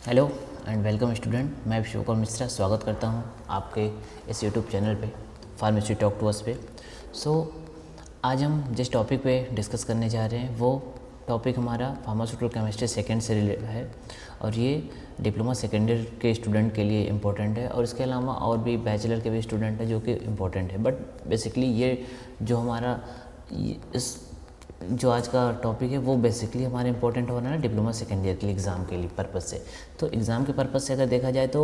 Hello and welcome student. मैं शिवकुमार मिश्रा स्वागत करता हूं आपके इस यूट्यूब चैनल पे फार्मेसी टॉक टू अस पे। आज हम जिस टॉपिक पे डिस्कस करने जा रहे हैं वो टॉपिक हमारा फार्मास्यूटिकल केमिस्ट्री सेकेंड से रिलेटेड है और ये डिप्लोमा सेकेंड ईयर के स्टूडेंट के लिए इम्पोर्टेंट है और इसके अलावा और भी बैचलर के भी स्टूडेंट हैं जो कि इम्पोर्टेंट है। बट बेसिकली ये जो हमारा इस जो आज का टॉपिक है वो बेसिकली हमारे इंपॉर्टेंट होना है डिप्लोमा सेकेंड ईयर के एग्ज़ाम के लिए पर्पज़ से। तो एग्ज़ाम के पर्पज़ से अगर देखा जाए तो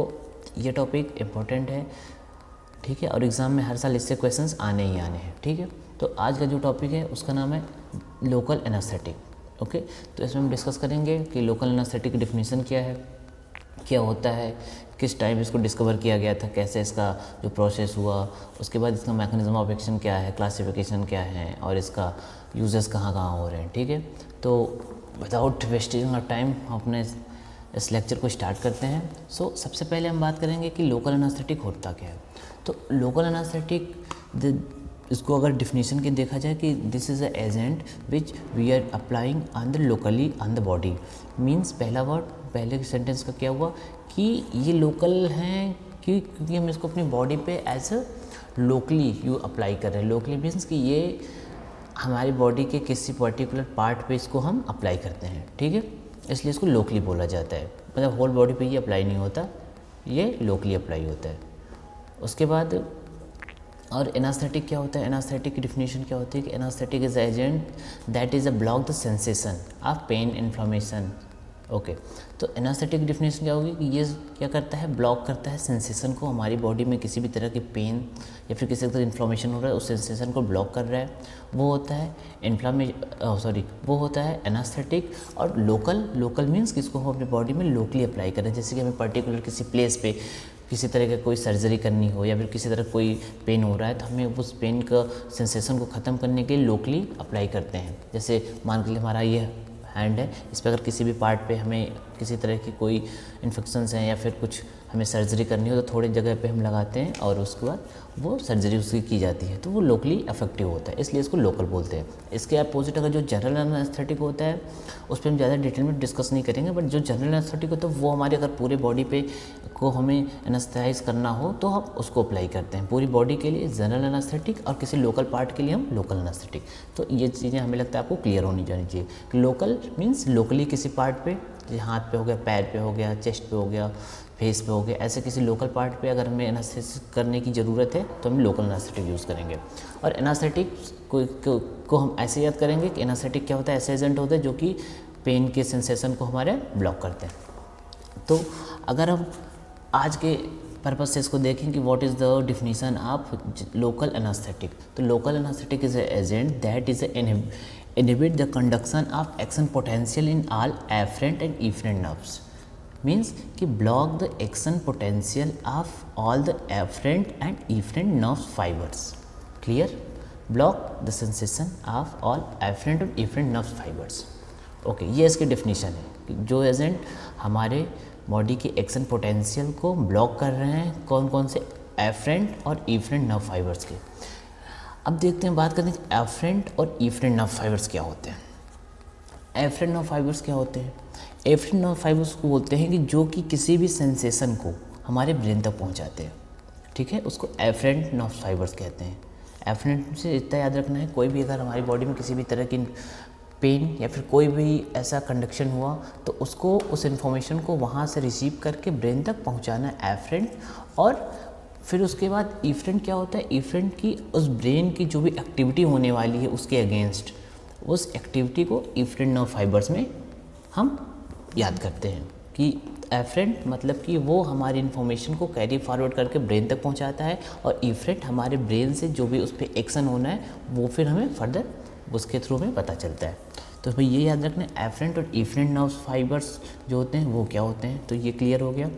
ये टॉपिक इम्पॉर्टेंट है, ठीक है, और एग्ज़ाम में हर साल इससे क्वेश्चंस आने ही आने हैं, ठीक है। तो आज का जो टॉपिक है उसका नाम है लोकल एनास्थेटिक। ओके, तो इसमें हम डिस्कस करेंगे कि लोकल एनास्थेटिक की डिफिनीशन क्या है, क्या होता है, किस टाइम इसको डिस्कवर किया गया था, कैसे इसका जो प्रोसेस हुआ, उसके बाद इसका मैकेनिज्म ऑफ एक्शन क्या है, क्लासिफिकेशन क्या है और इसका यूजेस कहाँ कहाँ हो रहे हैं, ठीक है। तो विदाउट वेस्टिंग ऑफ टाइम हम अपने इस लेक्चर को स्टार्ट करते हैं। सबसे पहले हम बात करेंगे कि लोकल एनास्थेटिक होता क्या है। तो लोकल एनास्थेटिक इसको अगर डिफिनीशन के देखा जाए कि this is a agent which we are applying on the locally on the body. Means पहला वर्ड पहले सेंटेंस का क्या हुआ कि ये लोकल हैं क्योंकि हम इसको अपनी बॉडी पे as a locally you apply कर रहे हैं। लोकली मीन्स कि ये हमारी बॉडी के किसी पर्टिकुलर पार्ट पे इसको हम अप्लाई करते हैं, ठीक है, इसलिए इसको लोकली बोला जाता है। मतलब होल बॉडी पे ये अप्लाई नहीं होता, ये लोकली अप्लाई होता है। उसके बाद और एनास्थेटिक क्या होता है, एनास्थेटिक की डिफिनीशन क्या होती है कि anaesthetic is agent that is a block the sensation of pain inflammation. Okay, तो एनास्थेटिक की डिफिनीशन क्या होगी कि ये क्या करता है, ब्लॉक करता है सेंसेशन को। हमारी बॉडी में किसी भी तरह की पेन या फिर किसी तरह इन्फ्लेमेशन हो रहा है उस सेंसेशन को ब्लॉक कर रहा है, वो होता है वो होता है एनास्थेटिक। और लोकल मीन्स कि इसको हम अपनी बॉडी में लोकली अप्लाई कर रहे हैं। जैसे कि हमें पर्टिकुलर किसी प्लेस पे किसी तरह का कोई सर्जरी करनी हो या फिर किसी तरह कोई पेन हो रहा है तो हमें उस पेन का सेंसेशन को ख़त्म करने के लिए लोकली अप्लाई करते हैं। जैसे मान के लिए हमारा ये हैंड है, इस पर अगर किसी भी पार्ट पे हमें किसी तरह की कोई इन्फेक्शंस हैं या फिर कुछ हमें सर्जरी करनी हो तो थोड़ी जगह पे हम लगाते हैं और उसके बाद वो सर्जरी उसकी की जाती है, तो वो लोकली इफेक्टिव होता है, इसलिए इसको लोकल बोलते हैं। इसके अपोजिट अगर जो जनरल एनास्थेटिक होता है उस पर हम ज़्यादा डिटेल में डिस्कस नहीं करेंगे, बट जो जनरल एनास्थेटिक होता है वो हमारे अगर पूरे बॉडी पे को हमें एनास्थेटाइज करना हो तो हम उसको अप्लाई करते हैं पूरी बॉडी के लिए जनरल एनास्थेटिक, और किसी लोकल पार्ट के लिए हम लोकल एनास्थेटिक। तो ये चीज़ें हमें लगता है आपको क्लियर होनी जानी चाहिए कि लोकल मीन्स लोकली किसी पार्ट पे, हाथ पे हो गया, पैर पे हो गया, चेस्ट पे हो गया, फेस पे हो गया, ऐसे किसी लोकल पार्ट पे अगर हमें एनास्थेटिक करने की ज़रूरत है तो हम लोकल एनास्थेटिक यूज़ करेंगे। और एनास्थेटिक को हम ऐसे याद करेंगे कि एनास्थेटिक क्या होता है, ऐसे एजेंट होता है जो कि पेन के सेंसेशन को हमारे ब्लॉक करते हैं। तो अगर हम आज के पर्पज से इसको देखें कि what is the definition of local anaesthetic, तो local anaesthetic is a agent that is inhibit the conduction of action potential in all afferent and efferent nerves। means कि block the action potential of all the afferent and efferent nerve fibers। clear? block the sensation of all afferent and efferent nerve fibers। Okay, ये इसकी definition है कि जो agent हमारे body की action potential को block कर रहे हैं कौन कौन से एफरेंट और इफरेंट नर्व फाइबर्स के। अब देखते हैं, बात करते हैं एफरेंट और इफरेंट नर्व फाइबर्स क्या होते हैं। एफरेंट नर्व फाइबर्स क्या होते हैं, एफरेंट नर्व फाइबर्स को बोलते हैं कि जो कि किसी भी सेंसेशन को हमारे ब्रेन तक पहुंचाते हैं, ठीक है, उसको एफरेंट नर्व फाइबर्स कहते हैं। एफरेंट से इतना याद रखना है, कोई भी अगर हमारी बॉडी में किसी भी तरह की पेन या फिर कोई भी ऐसा कंडक्शन हुआ तो उसको उस इन्फॉर्मेशन को वहाँ से रिसीव करके ब्रेन तक पहुँचाना है एफरेंट। और फिर उसके बाद इफरेंट क्या होता है, इफरेंट की उस ब्रेन की जो भी एक्टिविटी होने वाली है उसके अगेंस्ट, उस एक्टिविटी को इफरेंट नर्व फाइबर्स में हम याद करते हैं कि एफरेंट मतलब कि वो हमारी इन्फॉर्मेशन को कैरी फॉरवर्ड करके ब्रेन तक पहुंचाता है और इफरेंट हमारे ब्रेन से जो भी उस पर एक्शन होना है वो फिर हमें फर्दर उसके थ्रू में पता चलता है। तो भाई ये याद रखना, एफरेंट और इफरेंट नर्व फाइबर्स जो होते हैं वो क्या होते हैं। तो ये क्लियर हो गया,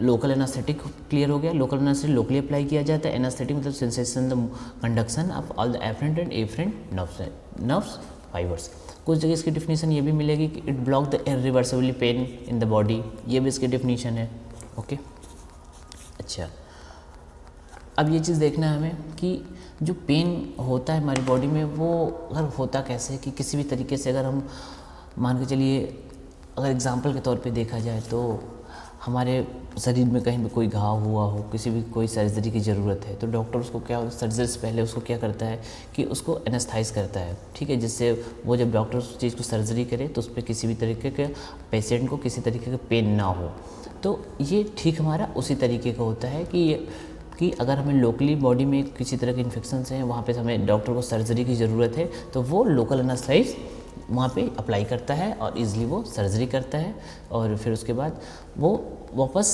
लोकल एनास्थेटिक क्लियर हो गया। लोकल एनास्थेटिक लोकली अप्लाई किया जाता है। एनास्थेटिक मतलब sensation the conduction of all the afferent and efferent nerves fibres. कुछ जगह इसकी डिफिनीशन ये भी मिलेगी कि it block the irreversibly pain in the body, ये भी इसकी डिफिनीशन है। ओके, अच्छा, अब ये चीज़ देखना है हमें कि जो पेन होता है हमारी बॉडी में वो अगर होता कैसे है कि किसी भी तरीके से अगर हम मान के चलिए अगर एग्जांपल के तौर पे देखा जाए तो हमारे शरीर में कहीं भी कोई घाव हुआ हो, किसी भी कोई सर्जरी की ज़रूरत है, तो डॉक्टर उसको क्या सर्जरी से पहले उसको क्या करता है कि उसको एनेस्थाइज करता है, ठीक है, जिससे वो जब डॉक्टर उस चीज़ को सर्जरी करे तो उस पर किसी भी तरीके के पेशेंट को किसी तरीके का पेन ना हो। तो ये ठीक हमारा उसी तरीके का होता है कि अगर हमें लोकली बॉडी में किसी तरह के इन्फेक्शन हैं, वहाँ पे हमें डॉक्टर को सर्जरी की ज़रूरत है, तो वो लोकल एनेस्थाइज वहाँ पे अप्लाई करता है और ईज़िली वो सर्जरी करता है, और फिर उसके बाद वो वापस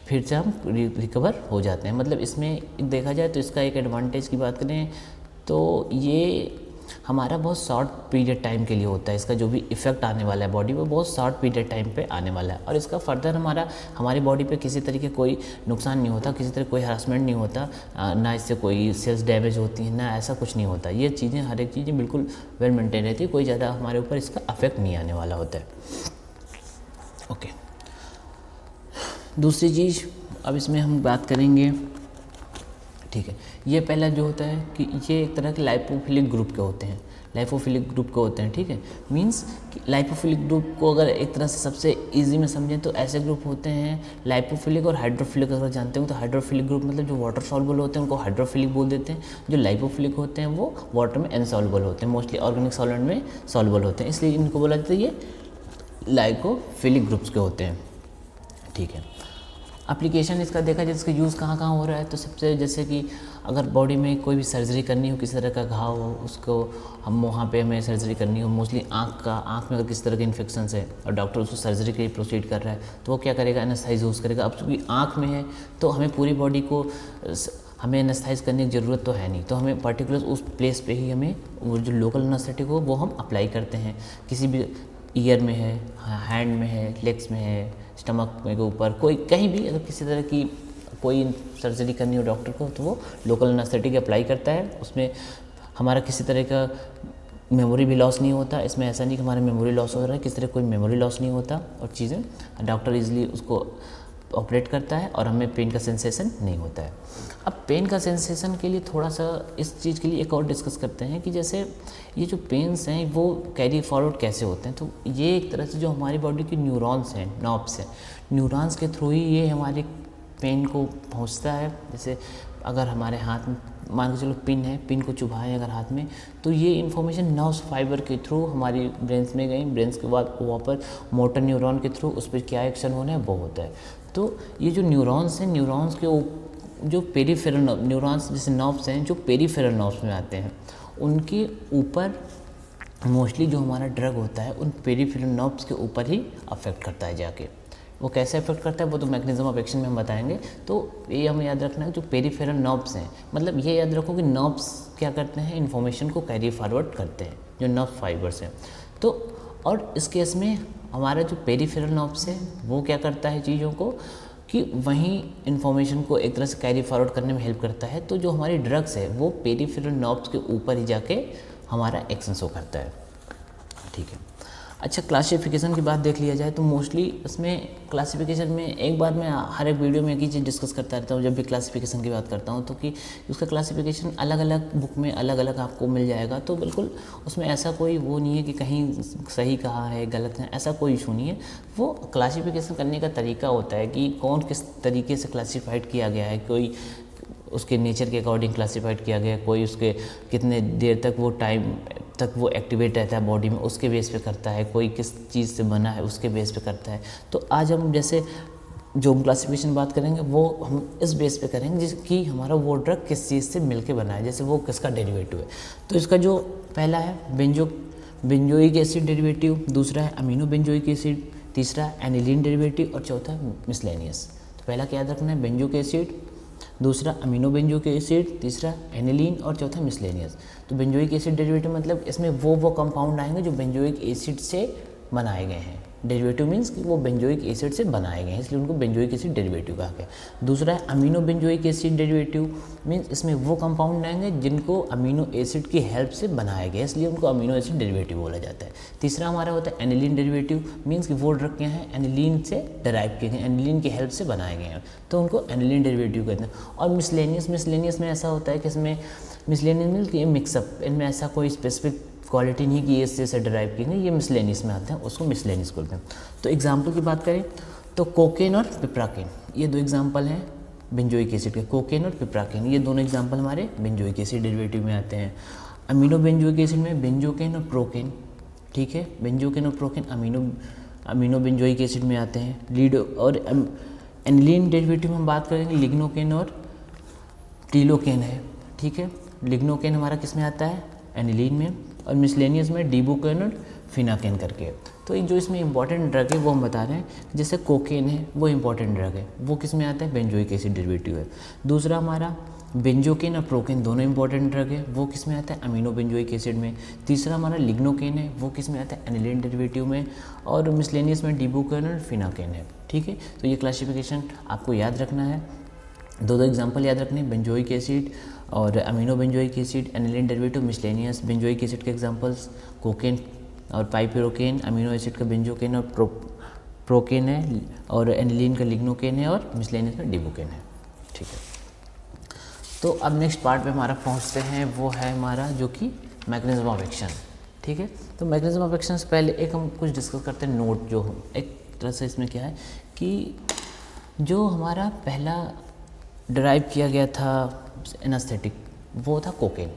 फिर से हम रिकवर हो जाते हैं। मतलब इसमें देखा जाए तो इसका एक एडवांटेज की बात करें तो ये हमारा बहुत शॉर्ट पीरियड टाइम के लिए होता है। इसका जो भी इफ़ेक्ट आने वाला है बॉडी पे बहुत शॉर्ट पीरियड टाइम पे आने वाला है, और इसका फर्दर हमारी बॉडी पे किसी तरीके कोई नुकसान नहीं होता, किसी तरह कोई हरासमेंट नहीं होता, ना इससे कोई सेल्स डैमेज होती है, ना ऐसा कुछ नहीं होता। ये चीज़ें हर एक चीज़ें बिल्कुल वेल मेंटेन रहती है, कोई ज़्यादा हमारे ऊपर इसका अफेक्ट नहीं आने वाला होता है। ओके, दूसरी चीज़ अब इसमें हम बात करेंगे, ठीक है, ये पहला जो होता है कि ये एक तरह के लाइपोफिलिक ग्रुप के होते हैं, लाइपोफिलिक ग्रुप के होते हैं, ठीक है। मींस कि लाइपोफिलिक ग्रुप को अगर एक तरह से सबसे इजी में समझें तो ऐसे ग्रुप होते हैं लाइपोफिलिक और हाइड्रोफिलिक। अगर जानते हो तो हाइड्रोफिलिक ग्रुप मतलब जो वाटर सॉल्युबल होते हैं उनको हाइड्रोफिलिक बोल देते हैं, जो लाइपोफिलिक होते हैं वो वाटर में इनसॉल्युबल होते हैं, मोस्टली ऑर्गेनिक सॉल्वेंट में सॉल्युबल होते हैं, इसलिए इनको बोला जाता है ये लाइकोफिलिक ग्रुप्स के होते हैं, ठीक है। एप्लीकेशन इसका देखा जाए इसका यूज़ कहाँ कहाँ हो रहा है, तो सबसे जैसे कि अगर बॉडी में कोई भी सर्जरी करनी हो, किसी तरह का घाव हो, उसको हम वहाँ पे हमें सर्जरी करनी हो, मोस्टली आँख में अगर किसी तरह के इन्फेक्शन है और डॉक्टर उसको सर्जरी के लिए प्रोसीड कर रहा है तो वो क्या करेगा, एनेस्थीसिया यूज़ करेगा। अब चूँकि आँख में है तो हमें पूरी बॉडी को हमें एनेस्थीसिया करने की ज़रूरत तो है नहीं, तो हमें पर्टिकुलर उस प्लेस पे ही हमें वो जो लोकल एनेस्थेटिक हो वो हम अप्लाई करते हैं। किसी भी ईयर में है, हैंड में है, लेग्स में है, स्टमक के ऊपर, कोई कहीं भी अगर किसी तरह की कोई सर्जरी करनी हो डॉक्टर को तो वो लोकल एनेस्थेटिक अप्लाई करता है। उसमें हमारा किसी तरह का मेमोरी भी लॉस नहीं होता। इसमें ऐसा नहीं कि हमारा मेमोरी लॉस हो रहा है, किसी तरह कोई मेमोरी लॉस नहीं होता, और चीज़ें डॉक्टर इजीली उसको ऑपरेट करता है और हमें पेन का सेंसेशन नहीं होता है। अब पेन का सेंसेशन के लिए थोड़ा सा इस चीज़ के लिए एक और डिस्कस करते हैं कि जैसे ये जो पेन्स हैं वो कैरी फॉरवर्ड कैसे होते हैं। तो ये एक तरह से जो हमारी बॉडी की न्यूरॉन्स हैं, नॉब्स हैं, न्यूरॉन्स के थ्रू ही ये हमारे पेन को पहुंचता है। जैसे अगर हमारे हाथ में मान के चलो पिन है, पिन को चुभाएं अगर हाथ में, तो ये इन्फॉर्मेशन नर्व्स फाइबर के थ्रू हमारी ब्रेन्स में गई, ब्रेन्स के बाद वहाँ पर मोटर न्यूरॉन के थ्रू उस पर क्या एक्शन होना है वो होता है। तो ये जो न्यूरॉन्स हैं, न्यूरॉन्स के जो पेरीफेरल न्यूरॉन्स जैसे नर्व्स हैं जो पेरीफेरल नर्व्स में आते हैं, उनके ऊपर मोस्टली जो हमारा ड्रग होता है उन पेरीफेरल नर्व्स के ऊपर ही अफेक्ट करता है जाके। वो कैसे अफेक्ट करता है वो तो मैकेनिज्म ऑफ एक्शन में हम बताएंगे। तो ये हमें याद रखना है जो पेरीफेरल नर्व्स हैं, मतलब ये याद रखो कि नर्व्स क्या करते हैं, इन्फॉर्मेशन को कैरी फॉरवर्ड करते हैं, जो नर्व फाइबर्स हैं। तो और इस केस में हमारा जो पेरीफेरल नर्व्स है वो क्या करता है चीज़ों को कि वहीं इन्फॉर्मेशन को एक तरह से कैरी फॉरवर्ड करने में हेल्प करता है। तो जो हमारी ड्रग्स है वो पेरीफेरल नर्व्स के ऊपर ही जाके हमारा एक्शन शो करता है, ठीक है। अच्छा, क्लासिफिकेशन की बात देख लिया जाए तो मोस्टली इसमें क्लासिफिकेशन में एक बार मैं हर एक वीडियो में एक ही चीज़ डिस्कस करता रहता हूँ जब भी क्लासिफिकेशन की बात करता हूँ, तो कि उसका क्लासिफिकेशन अलग अलग बुक में अलग अलग आपको मिल जाएगा। तो बिल्कुल उसमें ऐसा कोई वो नहीं है कि कहीं सही कहा है गलत है, ऐसा कोई इशू नहीं है। वो क्लासिफिकेशन करने का तरीका होता है कि कौन किस तरीके से क्लासीफाइड किया गया है, कोई उसके नेचर के अकॉर्डिंग क्लासीफाइड किया गया, कोई उसके कितने देर तक वो टाइम तक वो एक्टिवेट रहता है बॉडी में उसके बेस पे करता है, कोई किस चीज़ से बना है उसके बेस पे करता है। तो आज हम जैसे जो हम क्लासिफिकेशन बात करेंगे वो हम इस बेस पे करेंगे जिसकी हमारा वो ड्रग किस चीज़ से मिलके बना है, जैसे वो किसका डेरिवेटिव है। तो इसका जो पहला है बेंजोइक एसिड डेरिवेटिव, दूसरा है अमीनो बेंजोइक एसिड, तीसरा एनिलीन डेरिवेटिव और चौथा मिसलेनियस। तो पहला क्या याद रखना है, बेंजोइक एसिड, दूसरा अमीनो बेंजोइक एसिड, तीसरा एनिलीन और चौथा मिसलेनियस। तो बेंजोइक एसिड डेरिवेटिव मतलब इसमें वो कंपाउंड आएंगे जो बेंजोइक एसिड से बनाए गए हैं। डेरिवेटिव मीन्स कि वो बेंजोइक एसिड से बनाए गए हैं, इसलिए उनको बेंजोइक एसिड डेरिवेटिव कहा गया। दूसरा है amino benzoic acid derivative, means इसमें वो कंपाउंड आएंगे जिनको अमीनो एसिड की हेल्प से बनाया गया, इसलिए उनको अमीनो एसिड डेरिवेटिव बोला जाता है। तीसरा हमारा होता है एनिलीन डेरिवेटिव, मीन्स कि वो ड्रग क्या है एनिलीन से डराइव किए गए, एनिलीन की हेल्प से बनाए गए हैं, तो उनको एनिलीन डेरिवेटिव कहते हैं। और मिसलेनियस में ऐसा होता है कि इसमें मिसलेनियस मीन्स ये मिक्सअप, इनमें ऐसा कोई स्पेसिफिक क्वालिटी नहीं कि ये इससे से डिराइव किए, ये मिसलेनियस में आते हैं, उसको मिसलेनियस बोलते हैं। तो एग्जाम्पल की बात करें तो कोकेन और पिप्राकेन, ये दो एग्जाम्पल हैं बेंजोइक एसिड के। कोकेन और पिप्राकेन ये दोनों एग्जाम्पल हमारे बेंजोइक एसिड डेरिवेटिव में आते हैं। अमीनो बेंजोइक एसिड में बेंजोकेन और प्रोकेन, ठीक है, बेंजोकेन और प्रोकेन अमीनो बेंजोइक एसिड में आते हैं। लीड और एनिलीन डेरिवेटिव में हम बात करेंगे लिग्नोकेन और टीलोकेन है, ठीक है। लिग्नोकेन हमारा किस में आता है, एनिलीन में, और मिसलेनियस में डिबोकेन और फिनाकेन करके। तो जो इसमें इंपॉर्टेंट ड्रग है वो हम बता रहे हैं, जैसे कोकेन है वो इंपॉर्टेंट ड्रग है, वो किस में आता है, बेंजोइक एसिड डेरिवेटिव है। दूसरा हमारा बेंजोकेन और प्रोकेन दोनों इंपॉर्टेंट ड्रग है, वो किस में आता है, अमीनो बेंजोइक एसिड में। तीसरा हमारा लिग्नोकेन है, वो किस में आता है, एनिलीन डेरिवेटिव में, और मिसलेनियस में डिबोकेन और फिनाकेन है, ठीक है। तो ये क्लासिफिकेशन आपको याद रखना है, दो एग्जाम्पल याद रखने, बेंजोइक एसिड और amino benzoic acid, aniline derivative, miscellaneous. Benzoic acid के एग्जांपल्स कोकेन और पाइपिरोकेन, अमीनो एसिड का बेंजोकेन और प्रोकेन है, और एनिलीन का लिग्नोकेन है, और मिसलेनियस में डिबोकेन है, ठीक है। तो अब नेक्स्ट पार्ट पे हमारा पहुंचते हैं, वो है हमारा जो कि मैकेनिज्म ऑफ एक्शन, ठीक है। तो मैकेनिज्म ऑफ एक्शन से पहले एक हम कुछ डिस्कस करते हैं नोट, जो एक तरह से इसमें क्या है कि जो हमारा पहला ड्राइव किया गया था एनास्थेटिक वो था कोकेन।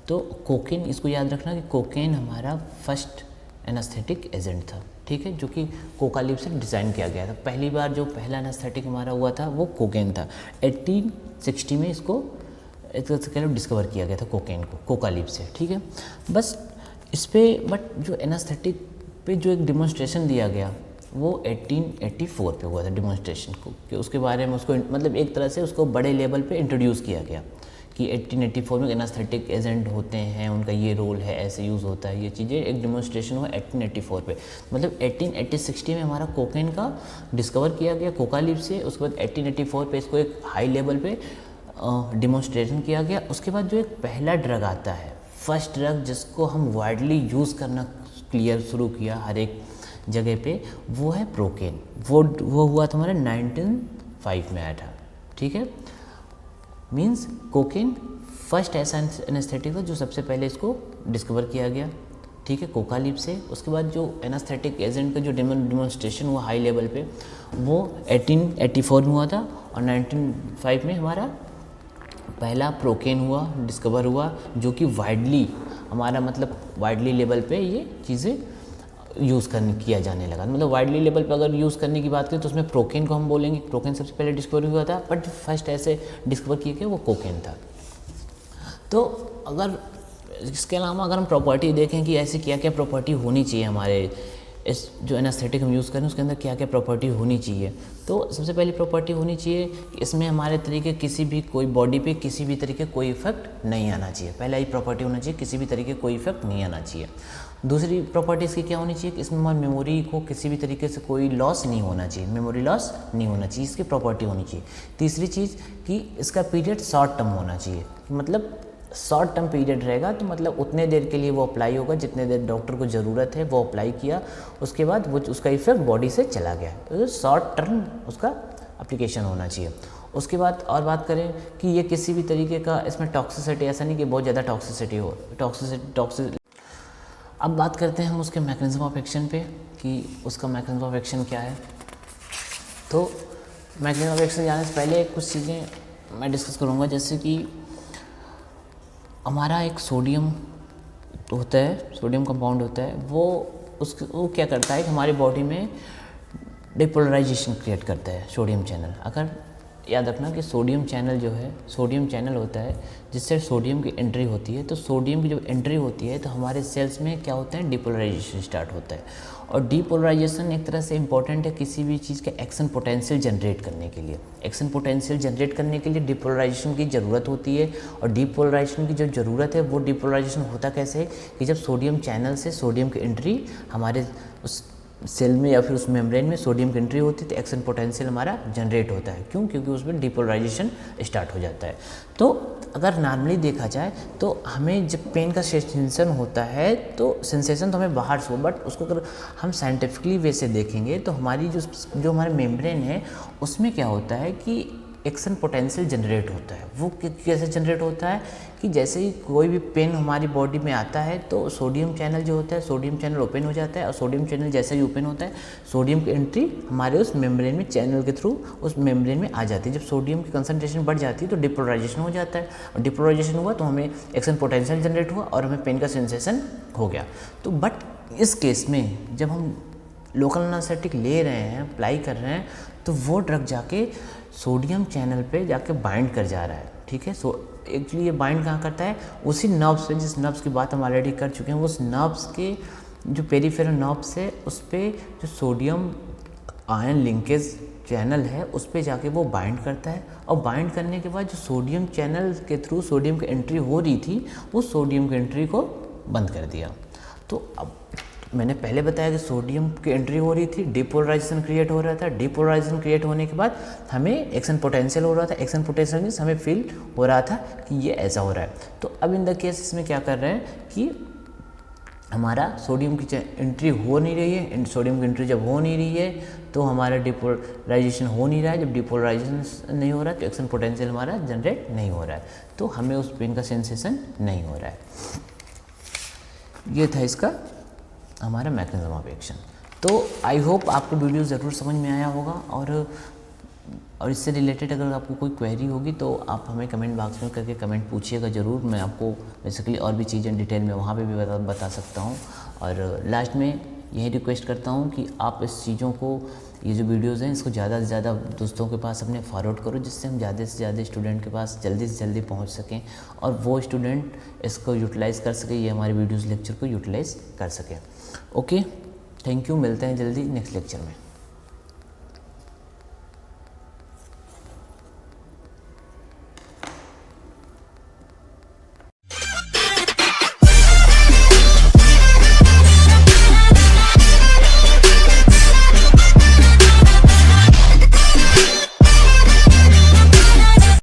तो कोकेन, इसको याद रखना कि कोकेन हमारा फर्स्ट एनास्थेटिक एजेंट था, ठीक है, जो कि कोका लीफ से डिज़ाइन किया गया था। पहली बार जो पहला एनास्थेटिक हमारा हुआ था वो कोकेन था। 1860 में इसको एक तरह से कह लो डिस्कवर किया गया था कोकेन को, कोका लीफ से, ठीक है। बस इस पर बट जो एनास्थेटिक पे जो एक डिमॉन्स्ट्रेशन दिया गया वो 1884 पे हुआ था डिमॉन्स्ट्रेशन को, कि उसके बारे में उसको मतलब एक तरह से उसको बड़े लेवल पे इंट्रोड्यूस किया गया कि 1884 में एनास्थेटिक एजेंट होते हैं, उनका ये रोल है, ऐसे यूज़ होता है, ये चीज़ें एक डिमॉन्स्ट्रेशन हुआ 1884 पे। मतलब 1860 में हमारा कोकेन का डिस्कवर किया गया कोका लीफ से, उसके बाद 1884 पे इसको एक हाई लेवल पे डिमॉन्स्ट्रेशन किया गया। उसके बाद जो एक पहला ड्रग आता है, फर्स्ट ड्रग जिसको हम वाइडली यूज़ करना क्लियर शुरू किया हर एक जगह पे, वो है प्रोकेन। वो हुआ था हमारा 1905 में आया था, ठीक है। मींस कोकेन फर्स्ट ऐसा एनेस्थेटिक था जो सबसे पहले इसको डिस्कवर किया गया, ठीक है, कोका लीफ से। उसके बाद जो एनास्थेटिक एजेंट का जो डिमॉन्स्ट्रेशन हुआ हाई लेवल पे वो 1884 में हुआ था, और 1905 में हमारा पहला प्रोकेन हुआ, डिस्कवर हुआ, जो कि वाइडली हमारा मतलब वाइडली लेवल पे ये चीज़ें यूज़ किया जाने लगा। मतलब वाइडली लेवल पर अगर यूज़ करने की बात करें तो उसमें प्रोकेन को हम बोलेंगे, प्रोकेन सबसे पहले डिस्कवर हुआ था, बट फर्स्ट ऐसे डिस्कवर किया गया वो कोकेन था। तो अगर इसके अलावा अगर हम प्रॉपर्टी देखें कि ऐसी क्या क्या प्रॉपर्टी होनी चाहिए हमारे इस जो एनास्थेटिक हम यूज़ करें उसके अंदर क्या क्या प्रॉपर्टी होनी चाहिए, तो सबसे पहली प्रॉपर्टी होनी चाहिए कि इसमें हमारे तरीके किसी भी कोई बॉडी पे किसी भी तरीके कोई इफेक्ट नहीं आना चाहिए। पहला ही प्रॉपर्टी होना चाहिए, किसी भी तरीके कोई इफेक्ट नहीं आना चाहिए। दूसरी प्रॉपर्टी इसकी क्या होनी चाहिए कि इसमें हमारी मेमोरी को किसी भी तरीके से कोई लॉस नहीं होना चाहिए, मेमोरी लॉस नहीं होना चाहिए, इसकी प्रॉपर्टी होनी चाहिए। तीसरी चीज़ कि इसका पीरियड शॉर्ट टर्म होना चाहिए, मतलब शॉर्ट टर्म पीरियड रहेगा तो मतलब उतने देर के लिए वो अप्लाई होगा जितने देर डॉक्टर को ज़रूरत है, वो अप्लाई किया, उसके बाद वो उसका इफेक्ट बॉडी से चला गया, तो शॉर्ट टर्म उसका एप्लीकेशन होना चाहिए। उसके बाद और बात करें कि ये किसी भी तरीके का इसमें टॉक्सिसिटी, ऐसा नहीं कि बहुत ज़्यादा टॉक्सिसिटी हो, टॉक्सिसिटी। अब बात करते हैं हम उसके मैकेनिज्म ऑफ एक्शन पे कि उसका मैकेनिज्म ऑफ एक्शन क्या है। तो मैकेनिज्म ऑफ एक्शन जाने से पहले कुछ चीज़ें मैं डिस्कस करूँगा, जैसे कि हमारा एक सोडियम होता है, सोडियम कंपाउंड होता है, वो क्या करता है कि हमारी बॉडी में डिपोलराइजेशन क्रिएट करता है सोडियम चैनल। अगर याद रखना कि सोडियम चैनल जो है, सोडियम चैनल होता है जिससे सोडियम की एंट्री होती है, तो सोडियम की जब एंट्री होती है तो हमारे सेल्स में क्या होता है, डिपोलराइजेशन स्टार्ट होता है। और डिपोलराइजेशन एक तरह से इंपॉर्टेंट है किसी भी चीज़ का एक्शन पोटेंशियल जनरेट करने के लिए। एक्शन पोटेंशियल जनरेट करने के लिए डिपोलराइजेशन की ज़रूरत होती है, और डिपोलराइजेशन की जो ज़रूरत है वो डिपोलराइजेशन होता कैसे है कि जब सोडियम चैनल से सोडियम की एंट्री हमारे उस सेल में या फिर उस मेम्ब्रेन में सोडियम की एंट्री होती है तो एक्शन पोटेंशियल हमारा जनरेट होता है। क्यों? क्योंकि उसमें डिपोलराइजेशन स्टार्ट हो जाता है। तो अगर नॉर्मली देखा जाए तो हमें जब पेन का सेंसेशन होता है तो सेंसेशन तो हमें बाहर से हो, बट उसको अगर हम साइंटिफिकली वे से देखेंगे तो हमारी जो हमारे मेम्ब्रेन है उसमें क्या होता है कि एक्शन पोटेंशियल जनरेट होता है। वो कैसे जनरेट होता है कि जैसे ही कोई भी पेन हमारी बॉडी में आता है तो सोडियम चैनल जो होता है, सोडियम चैनल ओपन हो जाता है, और सोडियम चैनल जैसे ही ओपन होता है सोडियम की एंट्री हमारे उस मेम्ब्रेन में चैनल के थ्रू उस मेम्ब्रेन में आ जाती है। जब सोडियम की कंसंट्रेशन बढ़ जाती है तो डिपोलराइजेशन हो जाता है, और डिपोलराइजेशन हुआ तो हमें एक्शन पोटेंशियल जनरेट हुआ और हमें पेन का सेंसेशन हो गया। तो बट इस केस में जब हम लोकल एनेस्थेटिक ले रहे हैं, अप्लाई कर रहे हैं, तो वो ड्रग जाके सोडियम चैनल पे जाके बाइंड कर जा रहा है। ठीक है, सो एक्चुअली ये बाइंड कहाँ करता है, उसी नर्व्स पे, जिस नर्व्स की बात हम ऑलरेडी कर चुके हैं, उस नर्व्स के जो पेरिफेरल नर्व्स है उस पर जो सोडियम आयन लिंकेज चैनल है उस पर जाके वो बाइंड करता है, और बाइंड करने के बाद जो सोडियम चैनल के थ्रू सोडियम की एंट्री हो रही थी उस सोडियम की एंट्री को बंद कर दिया। तो अब मैंने पहले बताया कि सोडियम की एंट्री हो रही थी, डिपोलराइजेशन क्रिएट हो रहा था, डिपोलराइजेशन क्रिएट होने के बाद हमें एक्शन पोटेंशियल हो रहा था, एक्शन पोटेंशियल मीन्स हमें फील हो रहा था कि ये ऐसा हो रहा है। तो अब इन द केसेस में क्या कर रहे हैं कि हमारा सोडियम की एंट्री हो नहीं रही है, सोडियम की एंट्री जब हो नहीं रही है तो हमारा डिपोलराइजेशन हो नहीं रहा है, जब डिपोलराइजेशन नहीं हो रहा है तो एक्शन पोटेंशियल हमारा जनरेट नहीं हो रहा है, तो हमें उस पेन का सेंसेशन नहीं हो रहा है। ये था इसका हमारा मैकेनिज्म ऑफ एक्शन। तो आई होप आपको वीडियो ज़रूर समझ में आया होगा, और इससे रिलेटेड अगर आपको कोई क्वेरी होगी तो आप हमें कमेंट बॉक्स में करके कमेंट पूछिएगा ज़रूर। मैं आपको बेसिकली और भी चीज़ें डिटेल में वहाँ पे भी बता सकता हूँ। और लास्ट में यही रिक्वेस्ट करता हूँ कि आप इस चीज़ों को, ये जो वीडियोज़ हैं, इसको ज़्यादा से ज़्यादा दोस्तों के पास अपने फॉरवर्ड करो, जिससे हम ज़्यादा से ज़्यादा स्टूडेंट के पास जल्दी से जल्दी पहुँच सकें और वो स्टूडेंट इसको यूटिलाइज़ कर सके, ये हमारे वीडियोज़ लेक्चर को यूटिलाइज़ कर सकें। ओके, थैंक यू, मिलते हैं जल्दी नेक्स्ट लेक्चर में।